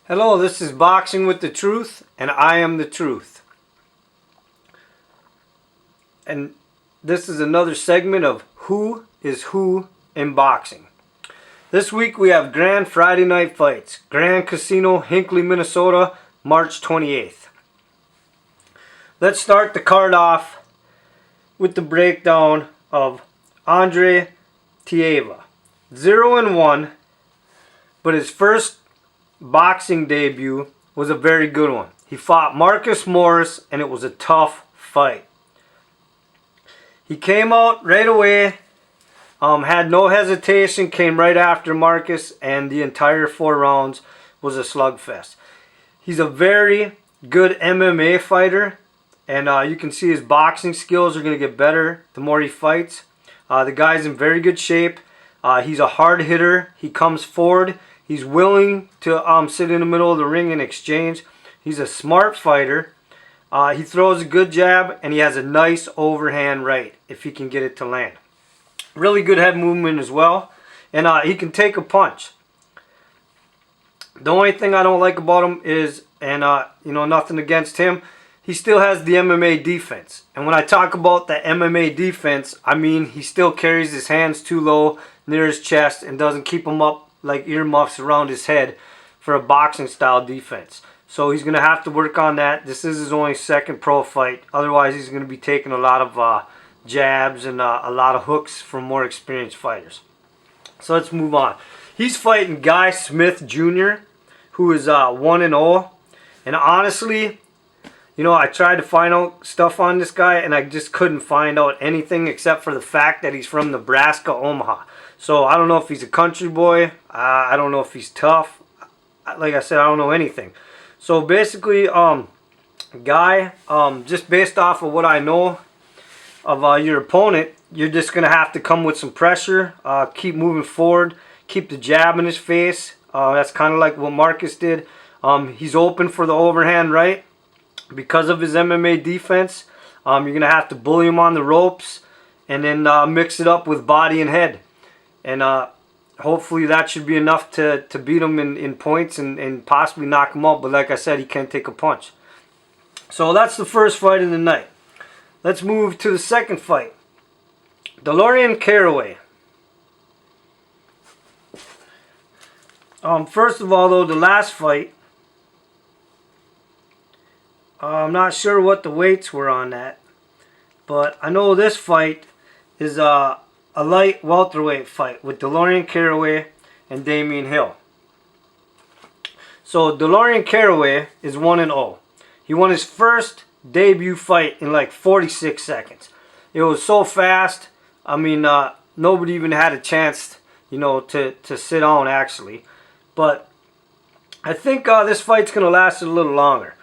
Hello, this is Boxing with the Truth, and I am the truth. And this is another segment of Who is Who in Boxing. This week we have Grand Friday Night Fights, Grand Casino, Hinkley, Minnesota, March 28th. Let's start the card off with the breakdown of Andre Tieva. 0-1, but his first boxing debut was a very good one. He fought Marcus Morris and it was a tough fight. He came out right away, had no hesitation, came right after Marcus, and the entire 4 rounds was a slugfest. He's a very good MMA fighter, and you can see his boxing skills are going to get better the more he fights. The guy's in very good shape. He's a hard hitter. He comes forward. He's willing to sit in the middle of the ring and exchange. He's a smart fighter. He throws a good jab, and he has a nice overhand right if he can get it to land. Really good head movement as well, and he can take a punch. The only thing I don't like about him is, and nothing against him, he still has the MMA defense. And when I talk about the MMA defense, I mean he still carries his hands too low near his chest and doesn't keep them up like earmuffs around his head for a boxing style defense. So he's going to have to work on that. This is his only second pro fight. Otherwise he's going to be taking a lot of jabs and a lot of hooks from more experienced fighters. So let's move on. He's fighting Guy Smith Jr., who is 1-0. And honestly, I tried to find out stuff on this guy, and I just couldn't find out anything except for the fact that he's from Nebraska, Omaha. So I don't know if he's a country boy. I don't know if he's tough. Like I said, I don't know anything. So basically, Guy, just based off of what I know of your opponent, you're just going to have to come with some pressure, keep moving forward, keep the jab in his face. That's kind of like what Marcus did. He's open for the overhand right. Because of his MMA defense, you're going to have to bully him on the ropes and then mix it up with body and head. And hopefully that should be enough to beat him in points and possibly knock him out. But like I said, he can't take a punch. So that's the first fight of the night. Let's move to the second fight. DeLorean Caraway. First of all, though, the last fight, I'm not sure what the weights were on that, but I know this fight is a light welterweight fight with DeLorean Caraway and Damian Hill. So DeLorean Caraway is 1-0. He won his first debut fight in like 46 seconds. It was so fast. I mean, nobody even had a chance, to sit down actually. But I think this fight's gonna last a little longer,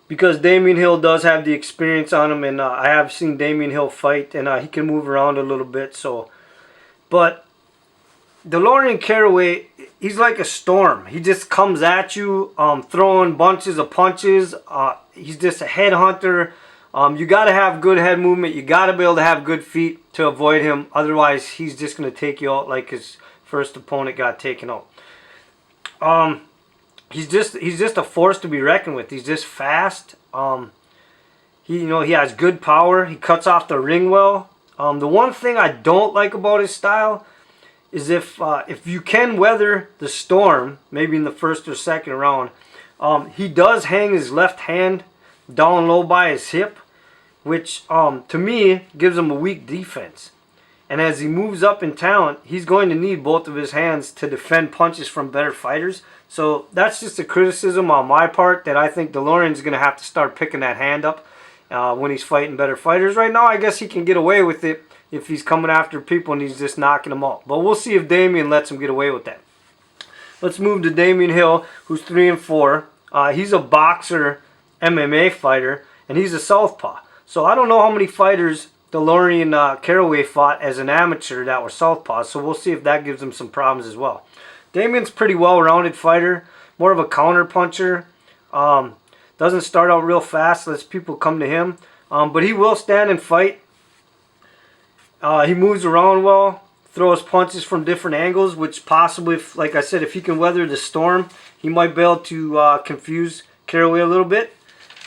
because Damian Hill does have the experience on him, and I have seen Damian Hill fight, and he can move around a little bit. But DeLorean Caraway, he's like a storm. He just comes at you, throwing bunches of punches. He's just a headhunter. You got to have good head movement. You got to be able to have good feet to avoid him. Otherwise, he's just going to take you out like his first opponent got taken out. He's just a force to be reckoned with. He's just fast. He has good power. He cuts off the ring well. The one thing I don't like about his style is if you can weather the storm, maybe in the first or second round, he does hang his left hand down low by his hip, which to me gives him a weak defense. And as he moves up in talent, he's going to need both of his hands to defend punches from better fighters. So that's just a criticism on my part, that I think DeLorean's going to have to start picking that hand up when he's fighting better fighters. Right now, I guess he can get away with it if he's coming after people and he's just knocking them out. But we'll see if Damian lets him get away with that. Let's move to Damian Hill, who's 3-4. He's a boxer, MMA fighter, and he's a southpaw. So I don't know how many fighters DeLorean Caraway fought as an amateur that were southpaws, so we'll see if that gives him some problems as well. Damian's pretty well-rounded fighter, more of a counter puncher. Doesn't start out real fast, lets people come to him, but he will stand and fight. He moves around well, throws punches from different angles, which possibly, like I said, if he can weather the storm, he might be able to confuse Caraway a little bit.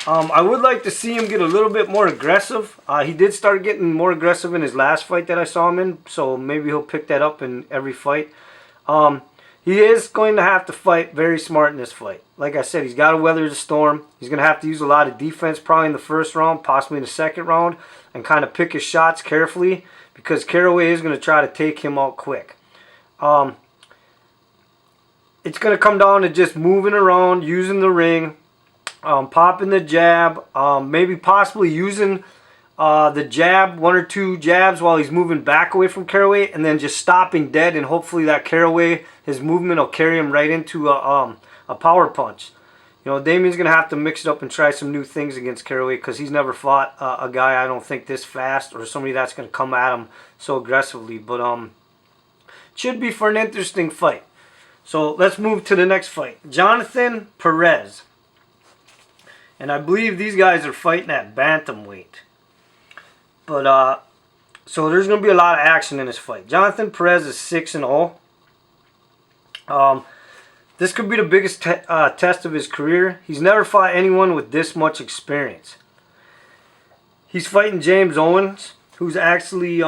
I would like to see him get a little bit more aggressive. He did start getting more aggressive in his last fight that I saw him in, so maybe he'll pick that up in every fight. He is going to have to fight very smart in this fight. Like I said, he's got to weather the storm. He's going to have to use a lot of defense probably in the first round, possibly in the second round, and kind of pick his shots carefully because Caraway is going to try to take him out quick. It's going to come down to just moving around, using the ring, popping the jab, maybe possibly using the jab, 1 or 2 jabs while he's moving back away from Caraway, and then just stopping dead, and hopefully that Caraway, his movement will carry him right into a power punch. You know, Damian's going to have to mix it up and try some new things against Caraway because he's never fought a guy, I don't think, this fast or somebody that's going to come at him so aggressively. But it should be for an interesting fight. So let's move to the next fight. Jonathan Perez. And I believe these guys are fighting at bantamweight. But, so there's going to be a lot of action in this fight. Jonathan Perez is 6-0. This could be the biggest test of his career. He's never fought anyone with this much experience. He's fighting James Owens, who's actually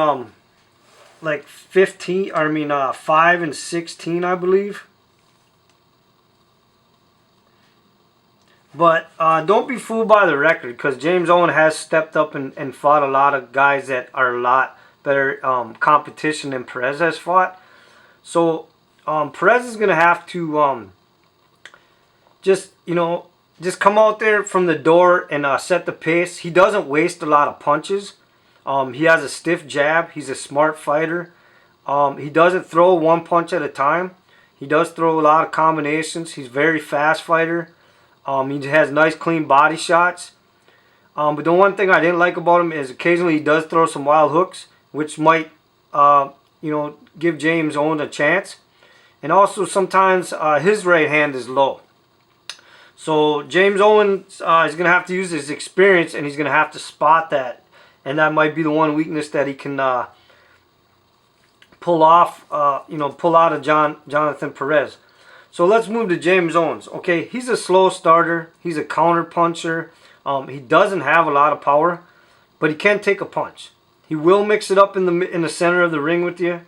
like 5-16, I believe. But don't be fooled by the record, because James Owens has stepped up and fought a lot of guys that are a lot better competition than Perez has fought. So Perez is going to have to just come out there from the door and set the pace. He doesn't waste a lot of punches. He has a stiff jab. He's a smart fighter. He doesn't throw one punch at a time. He does throw a lot of combinations. He's a very fast fighter. He has nice clean body shots. But the one thing I didn't like about him is occasionally he does throw some wild hooks, which might give James Owens a chance. And also sometimes his right hand is low. So James Owens is going to have to use his experience, and he's going to have to spot that. And that might be the one weakness that he can pull off, pull out of Jonathan Perez. So let's move to James Owens. Okay, he's a slow starter. He's a counter puncher. He doesn't have a lot of power, but he can take a punch. He will mix it up in the center of the ring with you.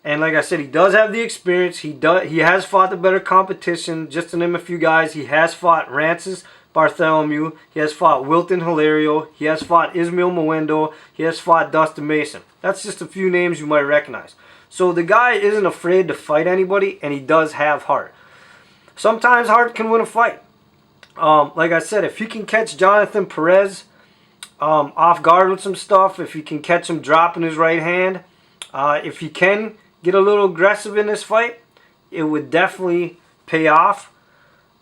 And like I said, he does have the experience. He has fought the better competition. Just to name a few guys, he has fought Rances Bartholomew. He has fought Wilton Hilario. He has fought Ismael Muendo. He has fought Dustin Mason. That's just a few names you might recognize. So the guy isn't afraid to fight anybody, and he does have heart. Sometimes heart can win a fight. Like I said, if you can catch Jonathan Perez off guard with some stuff, if you can catch him dropping his right hand, if he can get a little aggressive in this fight, it would definitely pay off.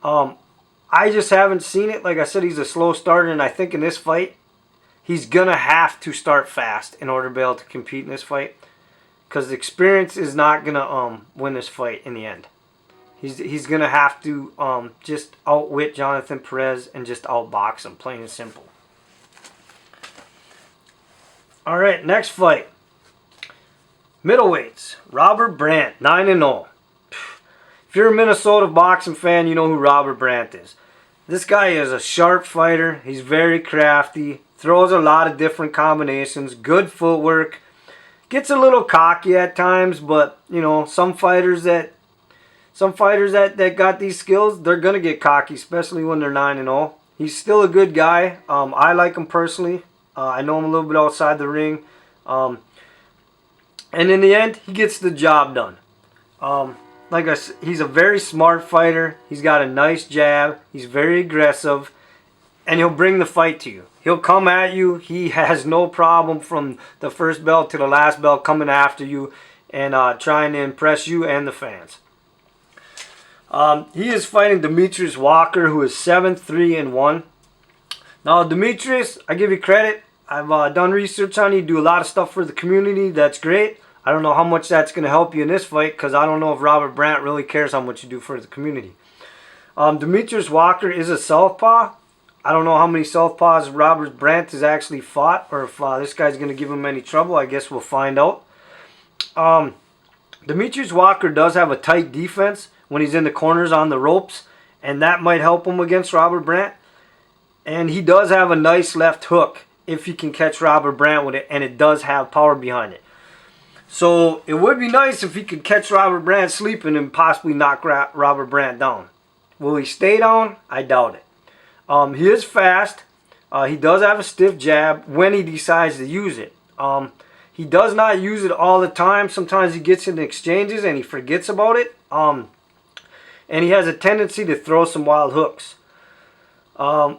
I just haven't seen it. Like I said, he's a slow starter, and I think in this fight, he's going to have to start fast in order to be able to compete in this fight. Because experience is not going to win this fight in the end. He's going to have to just outwit Jonathan Perez and just outbox him, plain and simple. All right, next fight. Middleweights. Robert Brandt, 9-0. If you're a Minnesota boxing fan, you know who Robert Brandt is. This guy is a sharp fighter. He's very crafty. Throws a lot of different combinations. Good footwork. Gets a little cocky at times, but some fighters that got these skills, they're gonna get cocky, especially when they're 9-0. He's still a good guy. I like him personally. I know him a little bit outside the ring, and in the end, he gets the job done. Like I said, he's a very smart fighter. He's got a nice jab. He's very aggressive, and he'll bring the fight to you. He'll come at you. He has no problem from the first bell to the last bell coming after you and trying to impress you and the fans. He is fighting Demetrius Walker, who is 7-3-1. Now, Demetrius, I give you credit. I've done research on you. You do a lot of stuff for the community. That's great. I don't know how much that's going to help you in this fight, because I don't know if Robert Brandt really cares how much you do for the community. Demetrius Walker is a southpaw. I don't know how many southpaws Robert Brandt has actually fought, or if this guy's going to give him any trouble. I guess we'll find out. Demetrius Walker does have a tight defense when he's in the corners on the ropes, and that might help him against Robert Brandt. And he does have a nice left hook if he can catch Robert Brandt with it, and it does have power behind it. So it would be nice if he could catch Robert Brandt sleeping and possibly knock Robert Brandt down. Will he stay down? I doubt it. He is fast. He does have a stiff jab when he decides to use it. He does not use it all the time. Sometimes he gets into exchanges and he forgets about it. And he has a tendency to throw some wild hooks.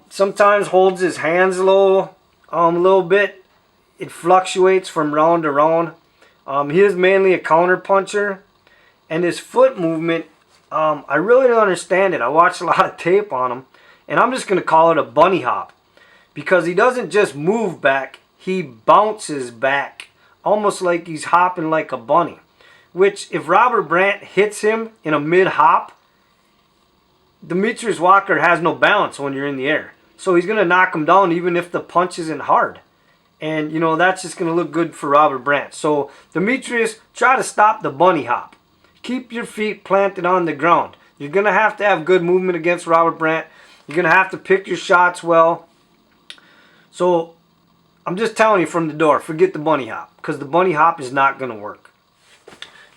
Sometimes holds his hands low a little bit. It fluctuates from round to round. He is mainly a counter puncher. And his foot movement, I really don't understand it. I watched a lot of tape on him. And I'm just going to call it a bunny hop. Because he doesn't just move back. He bounces back. Almost like he's hopping like a bunny. Which, if Robert Brandt hits him in a mid-hop, Demetrius Walker has no balance when you're in the air. So he's going to knock him down even if the punch isn't hard. And, you know, that's just going to look good for Robert Brandt. So, Demetrius, try to stop the bunny hop. Keep your feet planted on the ground. You're going to have good movement against Robert Brandt. You're going to have to pick your shots well. So, I'm just telling you from the door, forget the bunny hop. Because the bunny hop is not going to work.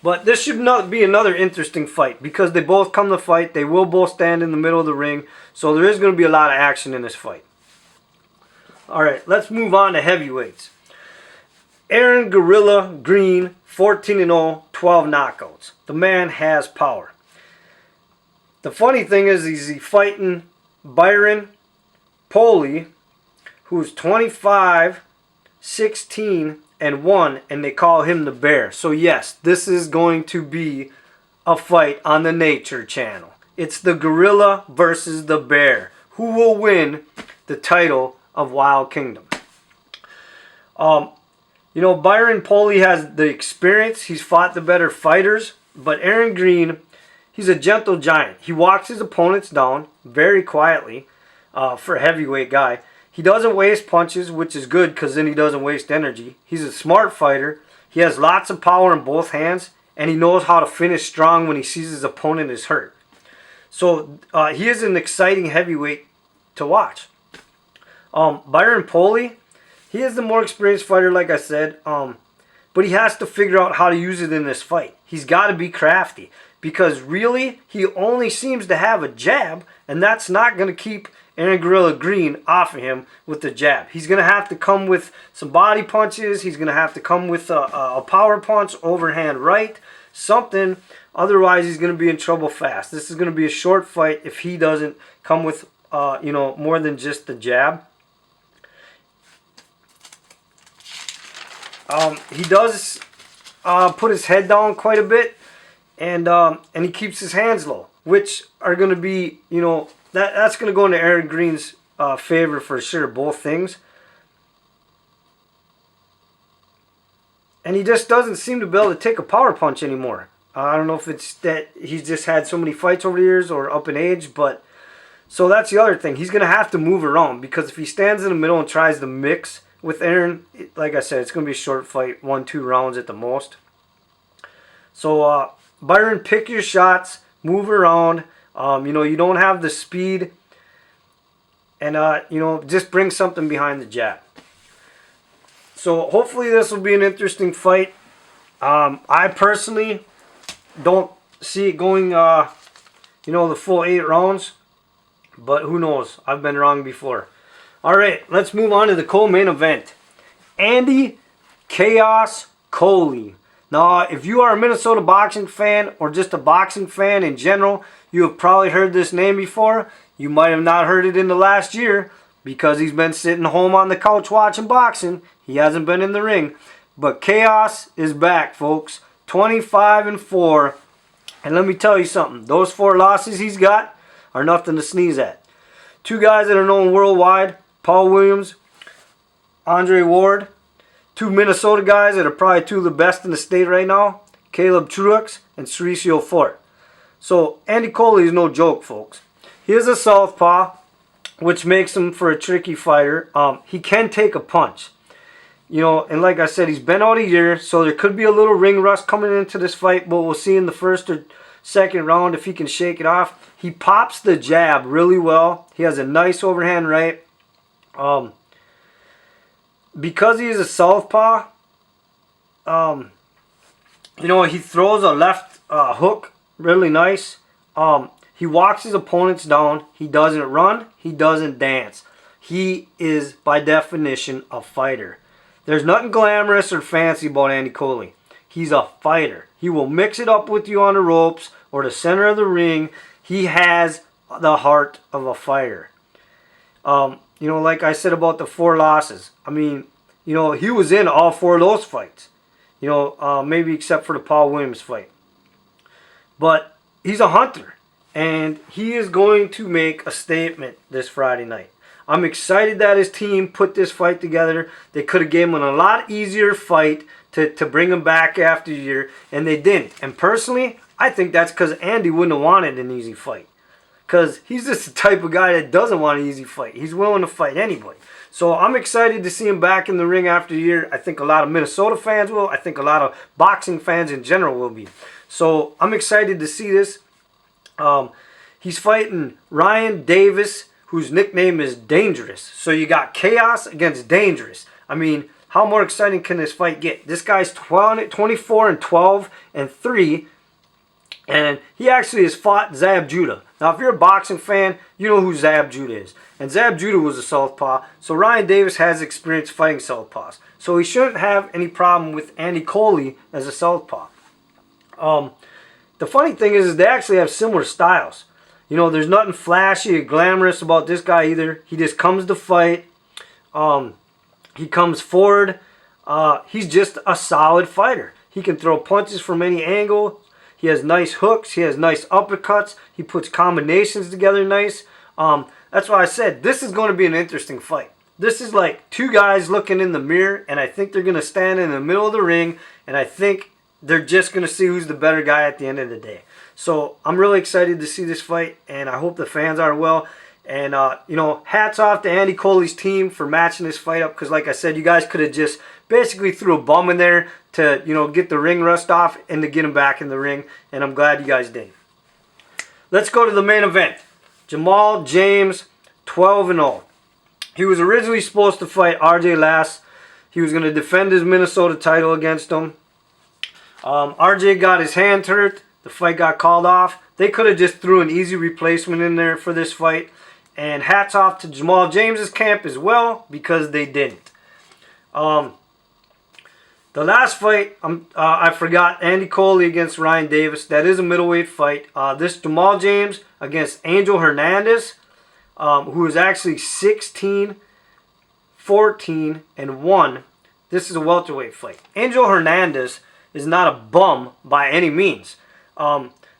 But this should not be another interesting fight. Because they both come to fight. They will both stand in the middle of the ring. So, there is going to be a lot of action in this fight. Alright, let's move on to heavyweights. Aaron Gorilla Green, 14-0, 12 knockouts. The man has power. The funny thing is he's fighting Byron Poley, who's 25, 16, and 1, and they call him the Bear. So yes, this is going to be a fight on the Nature Channel. It's the Gorilla versus the Bear. Who will win the title of Wild Kingdom? You know, Byron Poley has the experience. He's fought the better fighters. But Aaron Green, he's a gentle giant. He walks his opponents down very quietly for a heavyweight guy. He doesn't waste punches, which is good because then he doesn't waste energy. He's a smart fighter. He has lots of power in both hands. And he knows how to finish strong when he sees his opponent is hurt. So he is an exciting heavyweight to watch. Byron Poley, he is the more experienced fighter, like I said, but he has to figure out how to use it in this fight. He's got to be crafty because really he only seems to have a jab, and that's not going to keep Aaron Gorilla Green off of him with the jab. He's going to have to come with some body punches. He's going to have to come with a power punch, overhand right, something. Otherwise, he's going to be in trouble fast. This is going to be a short fight if he doesn't come with more than just the jab. He does put his head down quite a bit, and he keeps his hands low, which are going to be, that's going to go into Aaron Green's favor for sure, both things. And he just doesn't seem to be able to take a power punch anymore. I don't know if it's that he's just had so many fights over the years or up in age, but so that's the other thing. He's going to have to move around because if he stands in the middle and tries to mix with Aaron, like I said, it's going to be a short fight, 1-2 rounds at the most. So, Byron, pick your shots, move around. You don't have the speed, and just bring something behind the jab. So, hopefully, this will be an interesting fight. I personally don't see it going, the full 8 rounds, but who knows? I've been wrong before. All right, let's move on to the co-main event. Andy Chaos Coley. Now, if you are a Minnesota boxing fan or just a boxing fan in general, you have probably heard this name before. You might have not heard it in the last year because he's been sitting home on the couch watching boxing. He hasn't been in the ring. But Chaos is back, folks. 25-4. And let me tell you something. Those 4 losses he's got are nothing to sneeze at. 2 guys that are known worldwide. Paul Williams, Andre Ward, 2 Minnesota guys that are probably 2 of the best in the state right now, Caleb Truax and Cericio Fort. So Andy Coley is no joke, folks. He is a southpaw, which makes him for a tricky fighter. He can take a punch. You know, and like I said, he's been out a year, so there could be a little ring rust coming into this fight, but we'll see in the first or second round if he can shake it off. He pops the jab really well. He has a nice overhand right. Because he is a southpaw, you know, he throws a left hook really nice. He walks his opponents down. He doesn't run. He doesn't dance. He is, by definition, a fighter. There's nothing glamorous or fancy about Andy Coley. He's a fighter. He will mix it up with you on the ropes or the center of the ring. He has the heart of a fighter. You know, like I said about the 4 losses. I mean, you know, he was in all 4 of those fights. You know, maybe except for the Paul Williams fight. But he's a hunter. And he is going to make a statement this Friday night. I'm excited that his team put this fight together. They could have given him a lot easier fight to bring him back after a year. And they didn't. And personally, I think that's because Andy wouldn't have wanted an easy fight. Because he's just the type of guy that doesn't want an easy fight. He's willing to fight anybody. So I'm excited to see him back in the ring after a year. I think a lot of Minnesota fans will. I think a lot of boxing fans in general will be. So I'm excited to see this. He's fighting Ryan Davis, whose nickname is Dangerous. So you got Chaos against Dangerous. I mean, how more exciting can this fight get? This guy's 24-12-3. And he actually has fought Zab Judah. Now, if you're a boxing fan, you know who Zab Judah is. And Zab Judah was a southpaw. So Ryan Davis has experience fighting southpaws. So he shouldn't have any problem with Andy Coley as a southpaw. The funny thing is they actually have similar styles. You know, there's nothing flashy or glamorous about this guy either. He just comes to fight. He comes forward. He's just a solid fighter. He can throw punches from any angle. He has nice hooks. He has nice uppercuts. He puts combinations together nice. That's why I said this is going to be an interesting fight. This is like 2 guys looking in the mirror, and I think they're going to stand in the middle of the ring, and I think they're just going to see who's the better guy at the end of the day. So I'm really excited to see this fight, and I hope the fans are well. And, you know, hats off to Andy Coley's team for matching this fight up, because like I said, you guys could have just basically threw a bum in there to, you know, get the ring rust off and to get him back in the ring, and I'm glad you guys did. Let's go to the main event. Jamal James, 12-0. He was originally supposed to fight RJ Lass. He was going to defend his Minnesota title against him. RJ got his hand hurt. The fight got called off. They could have just threw an easy replacement in there for this fight. And hats off to Jamal James's camp as well, because they didn't. The last fight, I forgot, Andy Coley against Ryan Davis. That is a middleweight fight. This Jamal James against Angel Hernandez, who is actually 16-14-1. This is a welterweight fight. Angel Hernandez is not a bum by any means.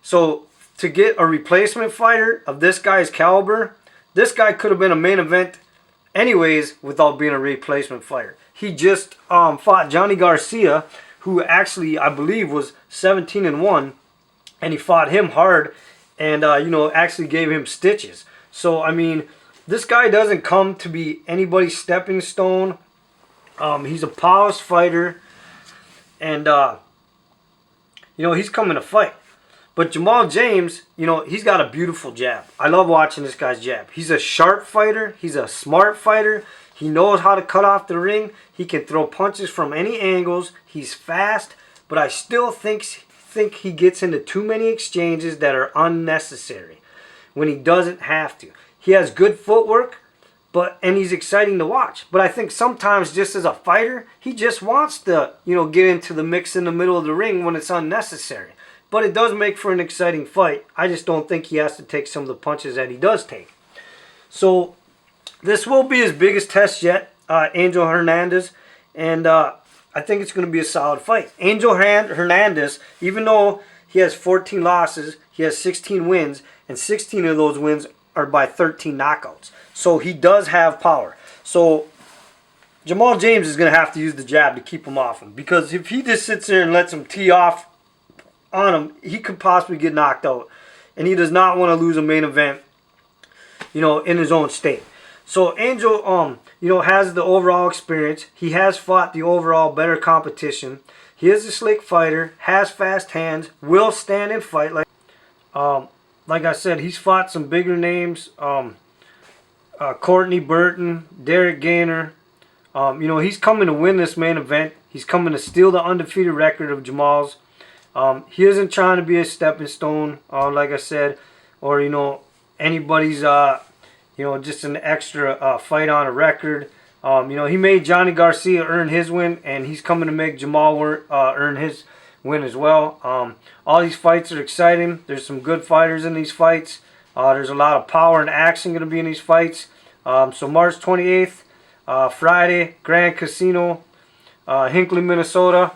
So to get a replacement fighter of this guy's caliber, this guy could have been a main event anyways without being a replacement fighter. He just fought Johnny Garcia, who actually I believe was 17-1, and he fought him hard and you know, actually gave him stitches. So I mean, this guy doesn't come to be anybody's stepping stone. He's a polished fighter, and you know, he's coming to fight. But Jamal James, you know, he's got a beautiful jab. I love watching this guy's jab. He's a sharp fighter. He's a smart fighter. He knows how to cut off the ring. He can throw punches from any angles. He's fast. But I still think he gets into too many exchanges that are unnecessary when he doesn't have to. He has good footwork, and he's exciting to watch. But I think sometimes just as a fighter, he just wants to, you know, get into the mix in the middle of the ring when it's unnecessary. But it does make for an exciting fight. I just don't think he has to take some of the punches that he does take. So this will be his biggest test yet, Angel Hernandez. And I think it's going to be a solid fight. Angel Hernandez, even though he has 14 losses, he has 16 wins. And 16 of those wins are by 13 knockouts. So he does have power. So Jamal James is going to have to use the jab to keep him off him. Because if he just sits there and lets him tee off on him, he could possibly get knocked out. And he does not want to lose a main event, you know, in his own state. So Angel, has the overall experience. He has fought the overall better competition. He is a slick fighter, has fast hands, will stand and fight. Like I said, he's fought some bigger names. Courtney Burton, Derek Gainer. He's coming to win this main event. He's coming to steal the undefeated record of Jamal's. He isn't trying to be a stepping stone, like I said, or anybody's just an extra fight on a record. He made Johnny Garcia earn his win, and he's coming to make Jamal earn his win as well. All these fights are exciting. There's some good fighters in these fights. There's a lot of power and action going to be in these fights. So March 28th, Friday, Grand Casino, Hinkley, Minnesota.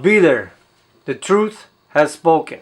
Be there. The truth has spoken.